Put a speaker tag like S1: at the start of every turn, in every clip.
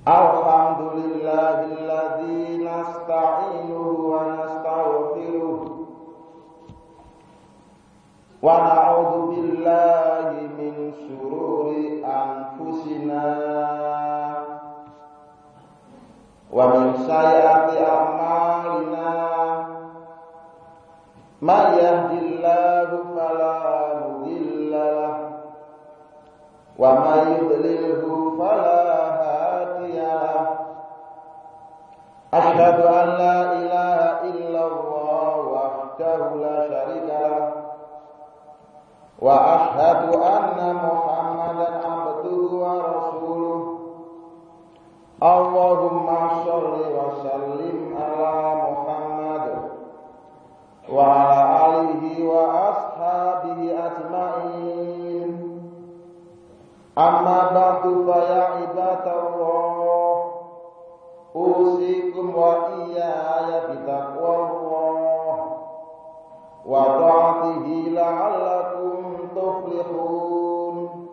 S1: Alhamdulillahilladzi nasta'inuhu wa nastaghfiruh wa na'udzu billahi min syururi anfusina wa min sayyiati a'malina may yahdihillahu fala mudilla lahu wa may yudlilhu fala hadiya lahu. Asyhadu an la ilaha illallah wahdahu la syarika lahu wa asyhadu anna Muhammadan abduhu wa rasuluh. Allahumma shalli wa sallim ala Muhammad wa ala alihi wa ashabihi ajma'in. Amma ba'du fa ya ibadallah, usikum wa iyaya bitaqwallah wa ta'atihi la'allakum tuflihun.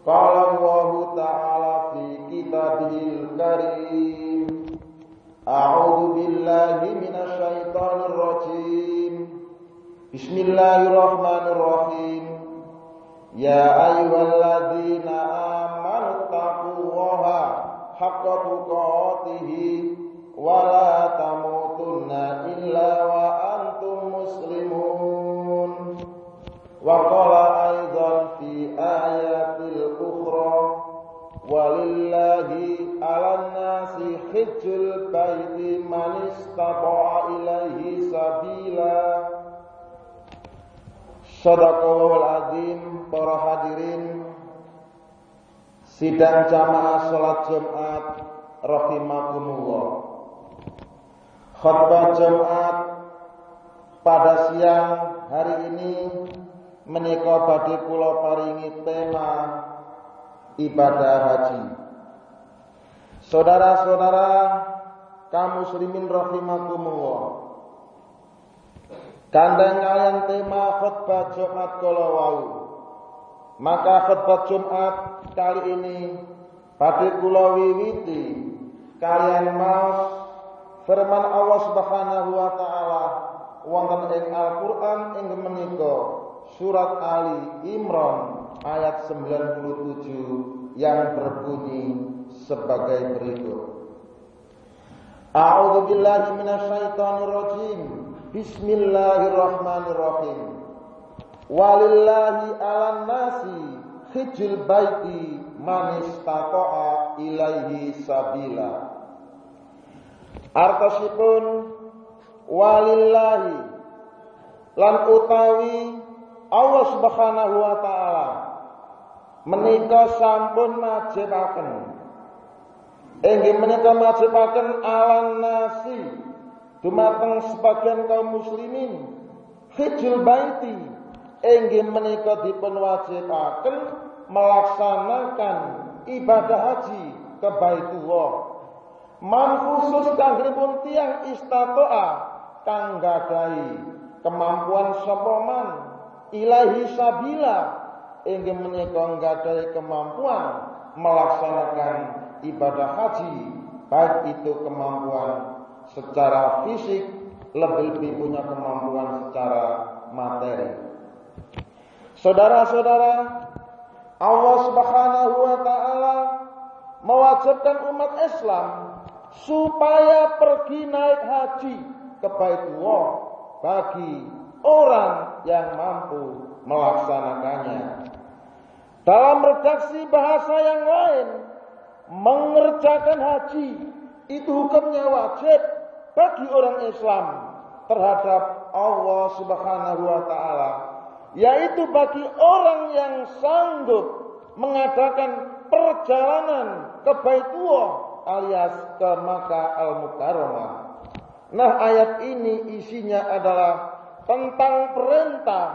S1: Qala Allah ta'ala fi kitabihil karim, a'udzu billahi minasy syaithanir rajim. Bismillahirrahmanirrahim. Ya ayyuhalladzina amanu taqullaha haqqa tuqatih wa la tamutunna illa wa antum muslimun. Wa qala aidan fi ayatil ukhra, walillahi 'alan nasi hajjul baiti man istata'a ilaihi sabila. Shadaqallahul azim. Para hadirin sidang jamaah salat Jumat rahimakumullah. Khutbah Jumat pada siang hari ini menika badhe kula paringi tema ibadah haji. Saudara-saudara kaum muslimin rahimakumullah, kandhang kalian tema khutbah Jumat kala wau. Maka khutbah Jumat kali ini badhe kula wiwiti kalian maos firman Allah Subhanahu wa taala wonten ing Al-Qur'an inggih menika surat Ali Imran ayat 97 yang berbunyi sebagai berikut. A'udzu billahi minasyaitonir rajim. Bismillahirrahmanirrahim. Walillahi 'alan nasi hijjul baiti man istata'a ilaihi sabila. Artosipun walillahi lan utawi Allah Subhanahu wa taala menika sampun majibaken, inggih menika majibaken 'alan nasi dumateng sebagian kaum muslimin hijjul baiti, inggih menika dipun wajibaken melaksanakan ibadah haji ke Baitullah. Man khusus kanggipun tiyang istata'a kang gadahi kemampuan sapa man ilahi sabila, inggih menika gadahi kemampuan melaksanakan ibadah haji, baik itu kemampuan secara fisik, lebih-lebih punya kemampuan secara materi. Saudara-saudara, Allah Subhanahu wa taala mewajibkan umat Islam supaya pergi naik haji ke Baitullah bagi orang yang mampu melaksanakannya. Dalam redaksi bahasa yang lain, mengerjakan haji itu hukumnya wajib bagi orang Islam terhadap Allah Subhanahu wa taala, yaitu bagi orang yang sanggup mengadakan perjalanan ke Baitullah alias ke Makkah Al-Mukarramah. Nah, ayat ini isinya adalah tentang perintah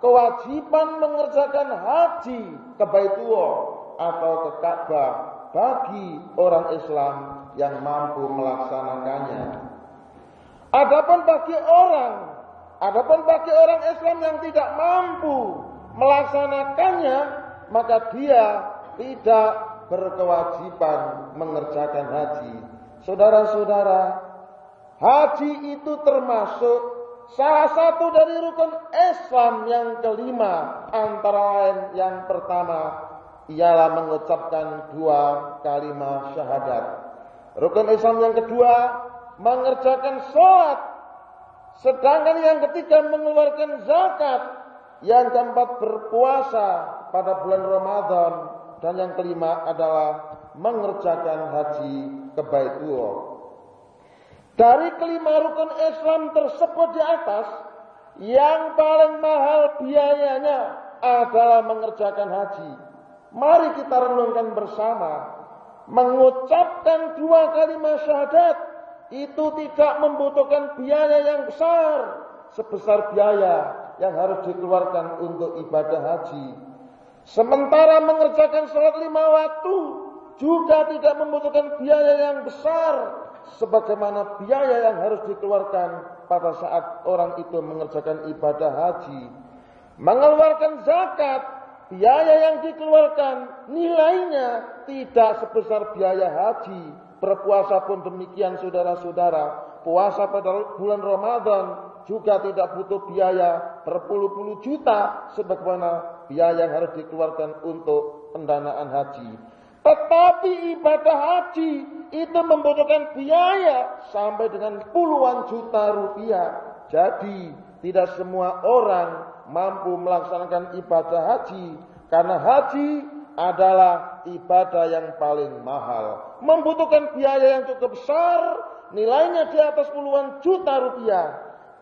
S1: kewajiban mengerjakan haji ke Baitullah atau ke Ka'bah bagi orang Islam yang mampu melaksanakannya. Adapun bagi orang Islam yang tidak mampu melaksanakannya, maka dia tidak berkewajiban mengerjakan haji. Saudara-saudara, haji itu termasuk salah satu dari rukun Islam yang kelima, antara lain yang pertama ialah mengucapkan 2 kalimat syahadat. Rukun Islam yang kedua mengerjakan sholat. Sedangkan yang ketiga mengeluarkan zakat. Yang keempat berpuasa pada bulan Ramadan. Dan yang kelima adalah mengerjakan haji ke Baitullah. Dari kelima rukun Islam tersebut di atas, yang paling mahal biayanya adalah mengerjakan haji. Mari kita renungkan bersama. Mengucapkan 2 kalimat syahadat itu tidak membutuhkan biaya yang besar sebesar biaya yang harus dikeluarkan untuk ibadah haji. Sementara mengerjakan sholat 5 waktu juga tidak membutuhkan biaya yang besar sebagaimana biaya yang harus dikeluarkan pada saat orang itu mengerjakan ibadah haji. Mengeluarkan zakat, biaya yang dikeluarkan nilainya tidak sebesar biaya haji. Berpuasa pun demikian, saudara-saudara. Puasa pada bulan Ramadan juga tidak butuh biaya berpuluh-puluh juta sebagaimana biaya yang harus dikeluarkan untuk pendanaan haji. Tetapi ibadah haji itu membutuhkan biaya sampai dengan puluhan juta rupiah. Jadi tidak semua orang mampu melaksanakan ibadah haji, karena haji adalah ibadah yang paling mahal, membutuhkan biaya yang cukup besar, nilainya di atas puluhan juta rupiah.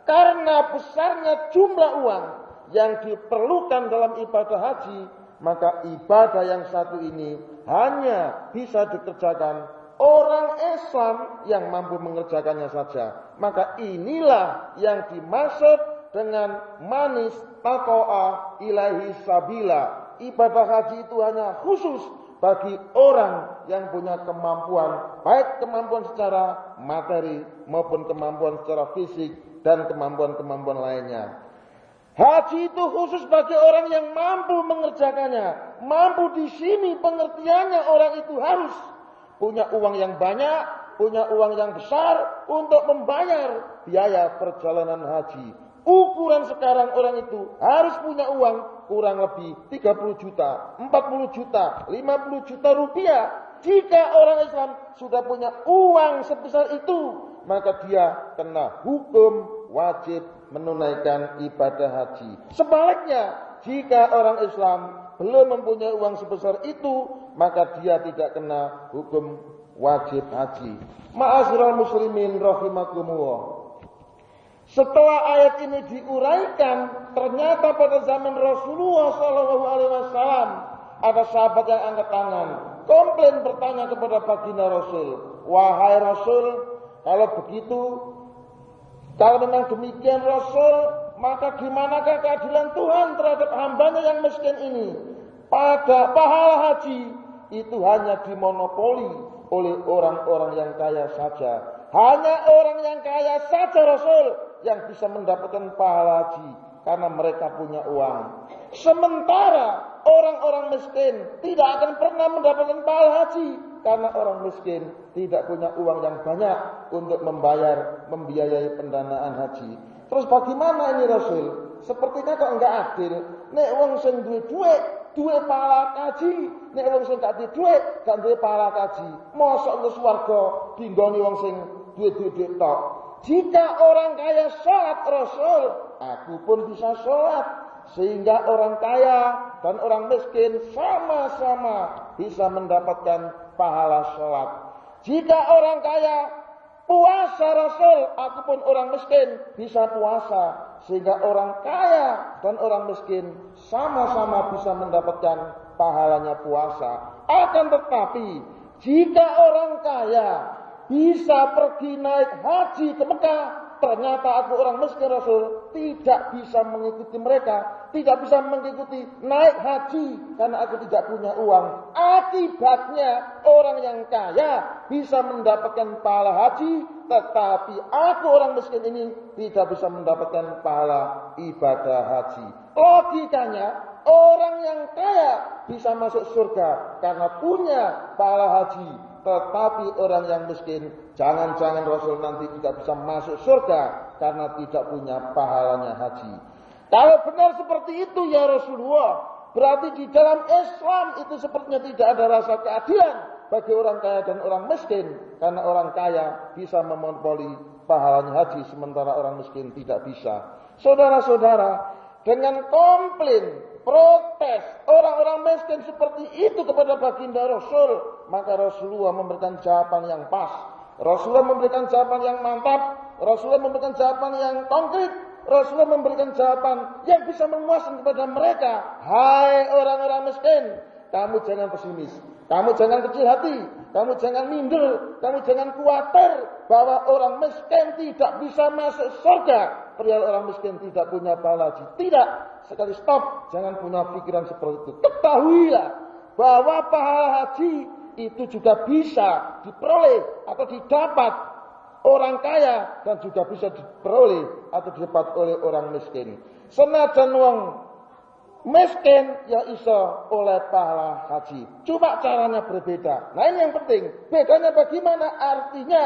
S1: Karena besarnya jumlah uang yang diperlukan dalam ibadah haji, maka ibadah yang satu ini hanya bisa dikerjakan orang Islam yang mampu mengerjakannya saja. Maka inilah yang dimaksud dengan manis taqo'a ilahi sabila. Ibadah haji itu hanya khusus bagi orang yang punya kemampuan, baik kemampuan secara materi maupun kemampuan secara fisik dan kemampuan-kemampuan lainnya. Haji itu khusus bagi orang yang mampu mengerjakannya. Mampu di sini pengertiannya orang itu harus punya uang yang banyak, punya uang yang besar untuk membayar biaya perjalanan haji. Ukuran sekarang orang itu harus punya uang kurang lebih 30 juta, 40 juta, 50 juta rupiah. Jika orang Islam sudah punya uang sebesar itu, maka dia kena hukum wajib menunaikan ibadah haji. Sebaliknya, jika orang Islam belum mempunyai uang sebesar itu, maka dia tidak kena hukum wajib haji. Ma'asyiral muslimin rahimakumullah. Setelah ayat ini diuraikan, ternyata pada zaman Rasulullah SAW ada sahabat yang angkat tangan, komplain bertanya kepada baginda Rasul, wahai Rasul, kalau begitu, kalau memang demikian Rasul, maka di manakah keadilan Tuhan terhadap hambanya yang miskin ini? Pada pahala haji itu hanya dimonopoli oleh orang-orang yang kaya saja. Hanya orang yang kaya saja Rasul yang bisa mendapatkan pahala haji karena mereka punya uang. Sementara orang-orang miskin tidak akan pernah mendapatkan pahala haji karena orang miskin tidak punya uang yang banyak untuk membiayai pendanaan haji. Terus bagaimana ini Rasul? Sepertinya kok enggak adil. Nek wong sing duwe pahala haji, nek wong sing gak duwe duit, gak duwe pahala haji. Mosok nang swarga dinggoni wong sing duwe duit tok. Jika orang kaya sholat Rasul, aku pun bisa sholat. Sehingga orang kaya dan orang miskin sama-sama bisa mendapatkan pahala sholat. Jika orang kaya puasa Rasul, aku pun orang miskin bisa puasa. Sehingga orang kaya dan orang miskin sama-sama bisa mendapatkan pahalanya puasa. Akan tetapi, jika orang kaya bisa pergi naik haji ke Mekah, ternyata aku orang miskin Rasul tidak bisa mengikuti mereka, tidak bisa mengikuti naik haji karena aku tidak punya uang. Akibatnya orang yang kaya bisa mendapatkan pahala haji, tetapi aku orang miskin ini tidak bisa mendapatkan pahala ibadah haji. Logikanya orang yang kaya bisa masuk surga karena punya pahala haji. Tetapi orang yang miskin, jangan-jangan Rasul nanti tidak bisa masuk surga karena tidak punya pahalanya haji. Kalau benar seperti itu ya Rasulullah, berarti di dalam Islam itu sepertinya tidak ada rasa keadilan bagi orang kaya dan orang miskin. Karena orang kaya bisa memonopoli pahalanya haji, sementara orang miskin tidak bisa. Saudara-saudara, dengan komplain, protes orang-orang miskin seperti itu kepada baginda Rasul, maka Rasulullah memberikan jawaban yang pas. Rasulullah memberikan jawaban yang mantap. Rasulullah memberikan jawaban yang konkret. Rasulullah memberikan jawaban yang bisa memuaskan kepada mereka. Hai orang-orang miskin, kamu jangan pesimis, kamu jangan kecil hati, kamu jangan minder, kamu jangan khawatir bahwa orang miskin tidak bisa masuk surga. Perihal orang miskin tidak punya pahala haji. Tidak, sekali stop, jangan punya pikiran seperti itu. Ketahuilah bahwa pahala haji itu juga bisa diperoleh atau didapat orang kaya dan juga bisa diperoleh atau didapat oleh orang miskin. Senajan wong miskin ya iso oleh pahala haji. Cuma caranya berbeda. Nah ini yang penting. Bedanya bagaimana? Artinya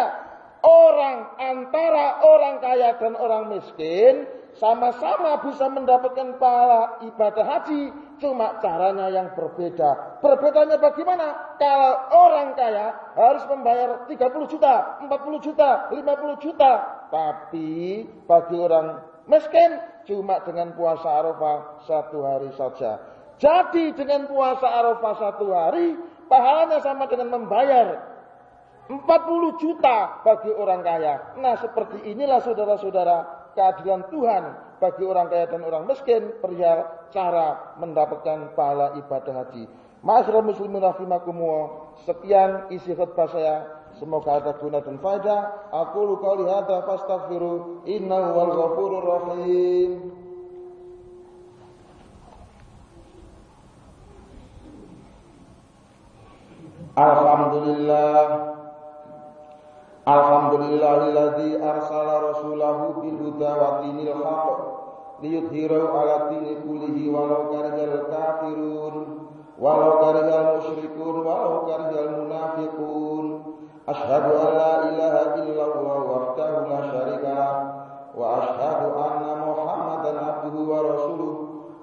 S1: antara orang kaya dan orang miskin sama-sama bisa mendapatkan pahala ibadah haji, cuma caranya yang berbeda. Perbedaannya bagaimana? Kalau orang kaya harus membayar 30 juta, 40 juta, 50 juta. Tapi bagi orang miskin cuma dengan puasa Arafah 1 hari saja. Jadi dengan puasa Arafah 1 hari, pahalanya sama dengan membayar 40 juta bagi orang kaya. Nah seperti inilah saudara-saudara keadilan Tuhan bagi orang kaya dan orang miskin perihal cara mendapatkan pahala ibadah haji. Ma'asyiral muslimin rahimakumullah. Sekian isi khutbah saya. Semoga ada guna dan faedah. Aqulu qouli hadza fastaghfiru innahu wal ghafurur rahim. Alhamdulillahilladzi arsala rasulahu bil huda wa dinil haqq liyudhhirahu 'ala dini kullihi walau karihal kafirun walau karihal musyrikun walau karihal munafiqun. Asyhadu an la ilaha illallah wahdahu la syarika lah wa asyhadu anna Muhammadan abduhu wa rasuluh.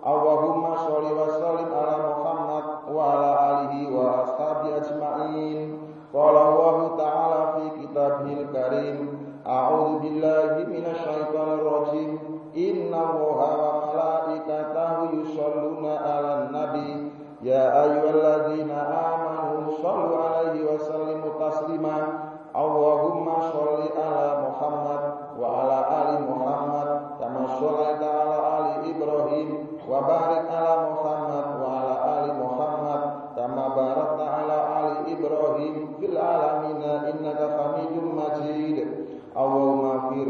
S1: Allahumma sholli wa sallim ala Muhammad wa ala alihi wa ashabihi ajma'in. Qala Allah ta'ala fi kitabihil karim, a'udzu billahi minasy syaithanir rajim. Innallaha wa malaikatahu yusholluna 'alan nabi ya ayyuhalladzina amanu shallu 'alaihi wa sallimu taslima. Allahumma sholli ala Muhammad wa ala ali Muhammad kama shallaita ala ali Ibrahim wa barik ala Muhammad wa ala ali Muhammad kama barakta ala ali Ibrahim fil alamin innaka Hamidum Majid. Allahumma fir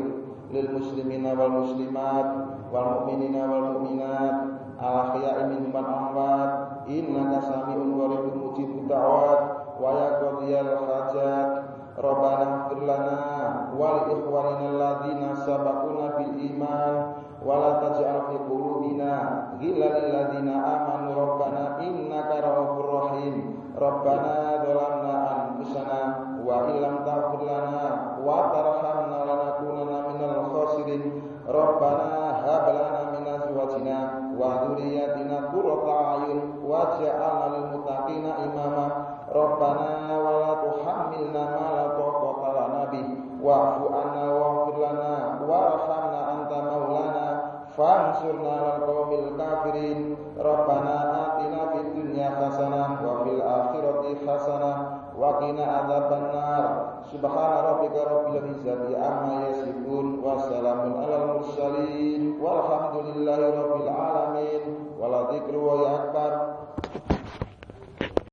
S1: lil muslimina wal muslimat wal mu'minina wal mu'minat al ahya'i minhum wal amwat innaka sami'un qaribun mujibud da'wat wa ya qadiyal hajat. Rabbana ighfir lana wa li ikhwanina alladzina sabaquna bil iman wa la taj'al fi qulubina ghillan lil ladzina amanu rabbana innaka ra'ufur rahim. Rabbana dzalamna anfusana wa illam taghfir lana wa tarhamna lanakunanna minal khasirin. Rabbana hab lana min azwajina wa dhurriyyatina qurrata a'yun waj'alna lil muttaqina imama. Rabbana wa la tuhammilna ma la taqata lana bih wa'fu 'anna waghfir lana warhamna anta maulana fansurna 'alal qaumil kafirin. Rabbana atina fid dunya hasanah wa fil akhirati hasanah wa qina adzabannar. Subhana rabbika rabbil izzati amma yasifun wa salamun 'alal mursalin walhamdulillahi rabbil alamin. Wala dzikru wa akbar.